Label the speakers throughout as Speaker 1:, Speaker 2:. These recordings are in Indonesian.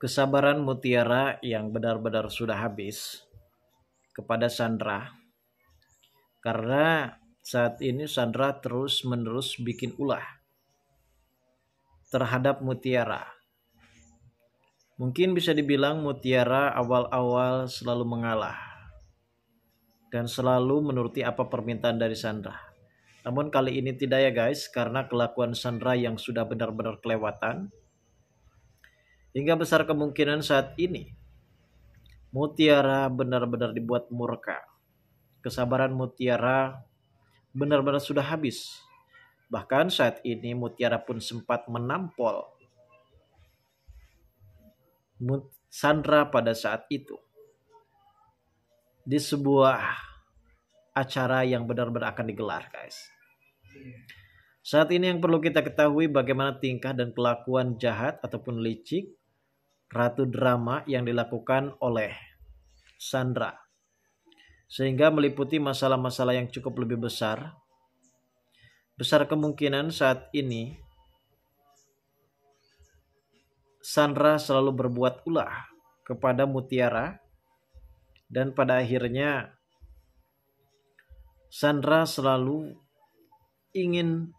Speaker 1: Kesabaran Mutiara yang benar-benar sudah habis kepada Sandra, karena saat ini Sandra terus-menerus bikin ulah terhadap Mutiara. Mungkin bisa dibilang Mutiara awal-awal selalu mengalah dan selalu menuruti apa permintaan dari Sandra. Namun kali ini tidak ya guys, karena kelakuan Sandra yang sudah benar-benar kelewatan. Hingga besar kemungkinan saat ini Mutiara benar-benar dibuat murka. Kesabaran Mutiara benar-benar sudah habis. Bahkan saat ini Mutiara pun sempat menampol Sandra pada saat itu di sebuah acara yang benar-benar akan digelar guys. Saat ini yang perlu kita ketahui bagaimana tingkah dan kelakuan jahat ataupun licik ratu drama yang dilakukan oleh Sandra, sehingga meliputi masalah-masalah yang cukup lebih besar. Besar kemungkinan saat ini Sandra selalu berbuat ulah kepada Mutiara, dan pada akhirnya Sandra selalu ingin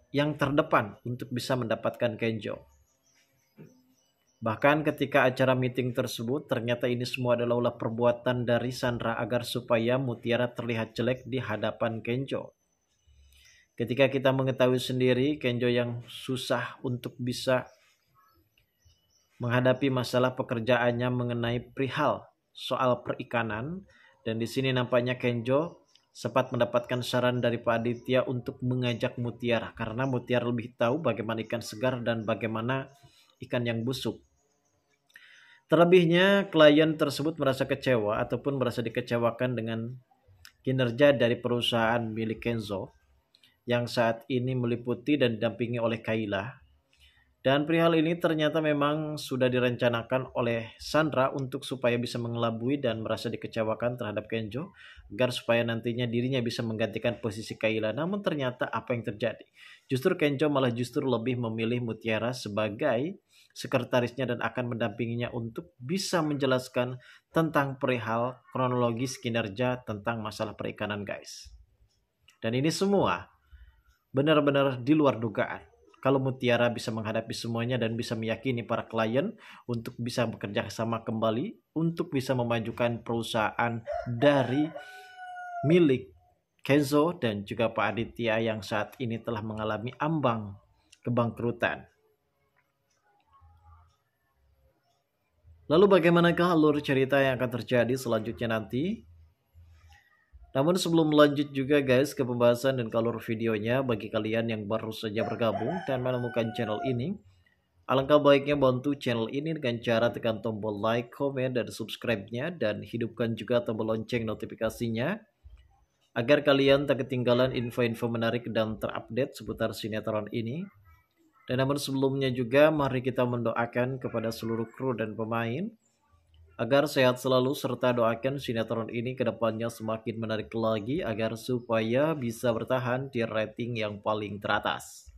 Speaker 1: yang terdepan untuk bisa mendapatkan Kenjo. Bahkan ketika acara meeting tersebut, ternyata ini semua adalah ulah perbuatan dari Sandra agar supaya Mutiara terlihat jelek di hadapan Kenjo. Ketika kita mengetahui sendiri Kenjo yang susah untuk bisa menghadapi masalah pekerjaannya mengenai perihal soal perikanan, dan di sini nampaknya Kenjo sempat mendapatkan saran dari Pak Aditya untuk mengajak Mutiara, karena Mutiara lebih tahu bagaimana ikan segar dan bagaimana ikan yang busuk. Terlebihnya klien tersebut merasa kecewa ataupun merasa dikecewakan dengan kinerja dari perusahaan milik Kenzo yang saat ini meliputi dan didampingi oleh Kayla. Dan perihal ini ternyata memang sudah direncanakan oleh Sandra untuk supaya bisa mengelabui dan merasa dikecewakan terhadap Kenjo, agar supaya nantinya dirinya bisa menggantikan posisi Kayla. Namun ternyata apa yang terjadi? Justru Kenjo malah justru lebih memilih Mutiara sebagai sekretarisnya dan akan mendampinginya untuk bisa menjelaskan tentang perihal kronologis kinerja tentang masalah perikanan guys. Dan ini semua benar-benar di luar dugaan. Kalau Mutiara bisa menghadapi semuanya dan bisa meyakini para klien untuk bisa bekerja sama kembali untuk bisa memajukan perusahaan dari milik Kenzo dan juga Pak Aditya yang saat ini telah mengalami ambang kebangkrutan. Lalu bagaimanakah alur cerita yang akan terjadi selanjutnya nanti? Namun sebelum lanjut juga guys ke pembahasan dan alur videonya, bagi kalian yang baru saja bergabung dan menemukan channel ini, alangkah baiknya bantu channel ini dengan cara tekan tombol like, komen, dan subscribe-nya, dan hidupkan juga tombol lonceng notifikasinya agar kalian tak ketinggalan info-info menarik dan terupdate seputar sinetron ini. Dan namun sebelumnya juga mari kita mendoakan kepada seluruh kru dan pemain agar sehat selalu, serta doakan sinetron ini ke depannya semakin menarik lagi agar supaya bisa bertahan di rating yang paling teratas.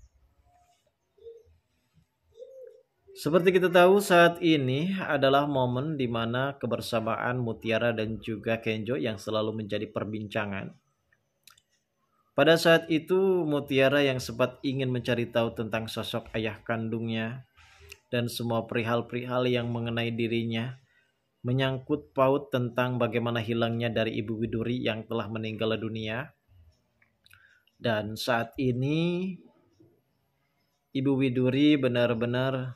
Speaker 1: Seperti kita tahu saat ini adalah momen di mana kebersamaan Mutiara dan juga Kenjo yang selalu menjadi perbincangan. Pada saat itu Mutiara yang sempat ingin mencari tahu tentang sosok ayah kandungnya dan semua perihal-perihal yang mengenai dirinya, menyangkut paut tentang bagaimana hilangnya dari Ibu Widuri yang telah meninggal dunia. Dan saat ini Ibu Widuri benar-benar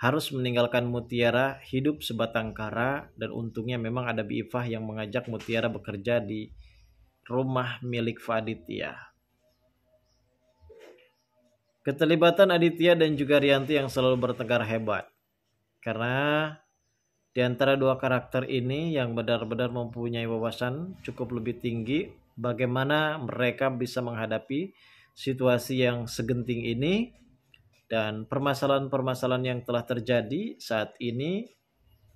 Speaker 1: harus meninggalkan Mutiara hidup sebatang kara, dan untungnya memang ada Bi Ifah yang mengajak Mutiara bekerja di rumah milik Pak Aditya. Keterlibatan Aditya dan juga Rianti yang selalu bertengkar hebat, karena di antara dua karakter ini yang benar-benar mempunyai wawasan cukup lebih tinggi bagaimana mereka bisa menghadapi situasi yang segenting ini dan permasalahan-permasalahan yang telah terjadi saat ini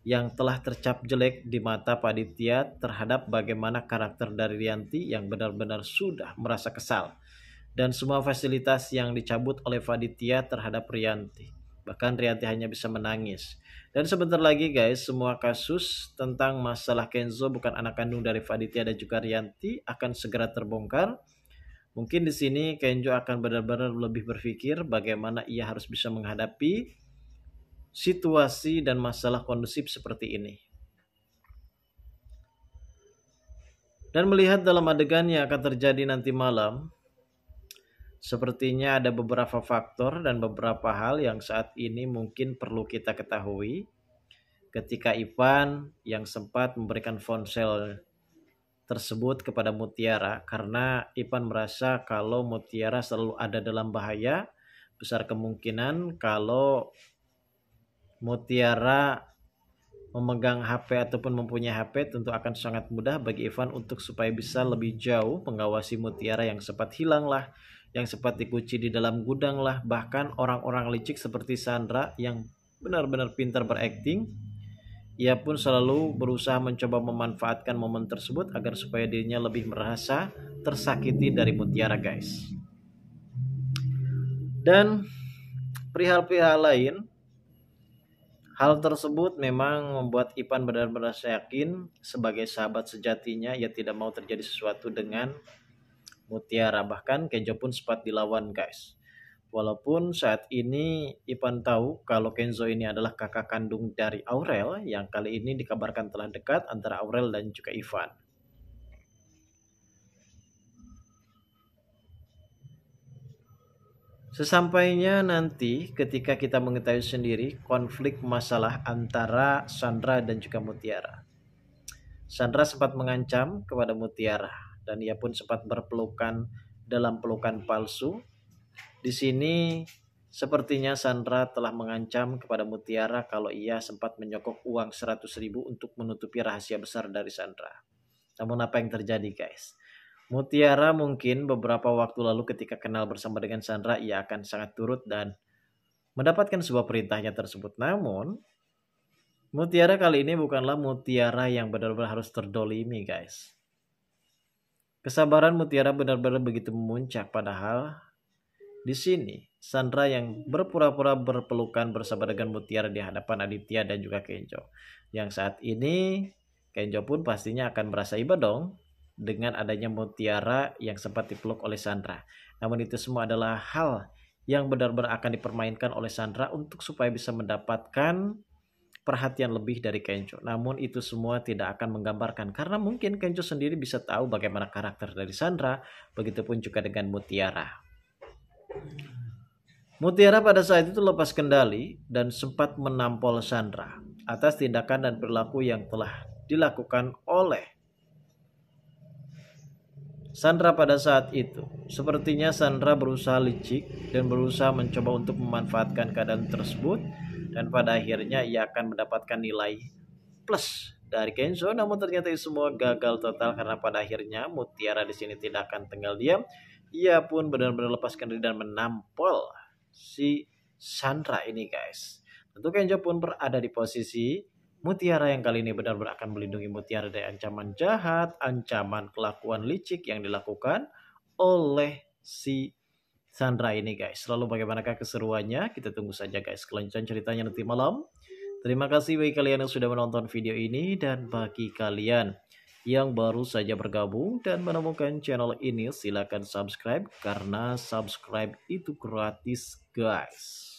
Speaker 1: yang telah tercap jelek di mata Pak Aditya terhadap bagaimana karakter dari Rianti yang benar-benar sudah merasa kesal dan semua fasilitas yang dicabut oleh Pak Aditya terhadap Rianti. Bahkan Rianti hanya bisa menangis. Dan sebentar lagi guys, semua kasus tentang masalah Kenzo bukan anak kandung dari Faditya dan juga Rianti akan segera terbongkar. Mungkin di sini Kenzo akan benar-benar lebih berpikir bagaimana ia harus bisa menghadapi situasi dan masalah kondusif seperti ini. Dan melihat dalam adegan yang akan terjadi nanti malam, sepertinya ada beberapa faktor dan beberapa hal yang saat ini mungkin perlu kita ketahui. Ketika Ivan yang sempat memberikan ponsel tersebut kepada Mutiara, karena Ivan merasa kalau Mutiara selalu ada dalam bahaya, besar kemungkinan kalau Mutiara memegang HP ataupun mempunyai HP tentu akan sangat mudah bagi Ivan untuk supaya bisa lebih jauh mengawasi Mutiara yang sempat hilang lah, yang sempat dikunci di dalam gudang lah, bahkan orang-orang licik seperti Sandra yang benar-benar pintar berakting. Ia pun selalu berusaha mencoba memanfaatkan momen tersebut agar supaya dirinya lebih merasa tersakiti dari Mutiara guys. Dan perihal-perihal lain, hal tersebut memang membuat Ivan benar-benar yakin sebagai sahabat sejatinya ia tidak mau terjadi sesuatu dengan Mutiara. Bahkan Kenzo pun sempat dilawan guys. Walaupun saat ini Ivan tahu kalau Kenzo ini adalah kakak kandung dari Aurel yang kali ini dikabarkan telah dekat antara Aurel dan juga Ivan. Sesampainya nanti ketika kita mengetahui sendiri konflik masalah antara Sandra dan juga Mutiara. Sandra sempat mengancam kepada Mutiara dan ia pun sempat berpelukan dalam pelukan palsu. Di sini sepertinya Sandra telah mengancam kepada Mutiara kalau ia sempat menyokok uang 100.000 untuk menutupi rahasia besar dari Sandra. Namun apa yang terjadi guys? Mutiara mungkin beberapa waktu lalu ketika kenal bersama dengan Sandra ia akan sangat turut dan mendapatkan sebuah perintahnya tersebut. Namun Mutiara kali ini bukanlah Mutiara yang benar-benar harus terdolimi guys. Kesabaran Mutiara benar-benar begitu memuncak, padahal di sini Sandra yang berpura-pura berpelukan bersama dengan Mutiara di hadapan Aditya dan juga Kenzo. Yang saat ini Kenzo pun pastinya akan merasa iba dong dengan adanya Mutiara yang sempat dipeluk oleh Sandra. Namun itu semua adalah hal yang benar-benar akan dipermainkan oleh Sandra untuk supaya bisa mendapatkan perhatian lebih dari Kenzo. Namun itu semua tidak akan menggambarkan karena mungkin Kenzo sendiri bisa tahu bagaimana karakter dari Sandra, begitupun juga dengan Mutiara. Mutiara pada saat itu lepas kendali dan sempat menampol Sandra atas tindakan dan perilaku yang telah dilakukan oleh Sandra pada saat itu. Sepertinya Sandra berusaha licik dan berusaha mencoba untuk memanfaatkan keadaan tersebut, dan pada akhirnya ia akan mendapatkan nilai plus dari Kenzo. Namun ternyata itu semua gagal total karena pada akhirnya Mutiara di sini tidak akan tinggal diam. Ia pun benar-benar lepaskan diri dan menampol si Sandra ini guys. Tentu Kenzo pun berada di posisi Mutiara yang kali ini benar-benar akan melindungi Mutiara dari ancaman jahat, ancaman kelakuan licik yang dilakukan oleh si Sandra ini guys. Lalu bagaimanakah keseruannya? Kita tunggu saja guys kelanjutan ceritanya nanti malam. Terima kasih bagi kalian yang sudah menonton video ini, dan bagi kalian yang baru saja bergabung dan menemukan channel ini, silakan subscribe karena subscribe itu gratis guys.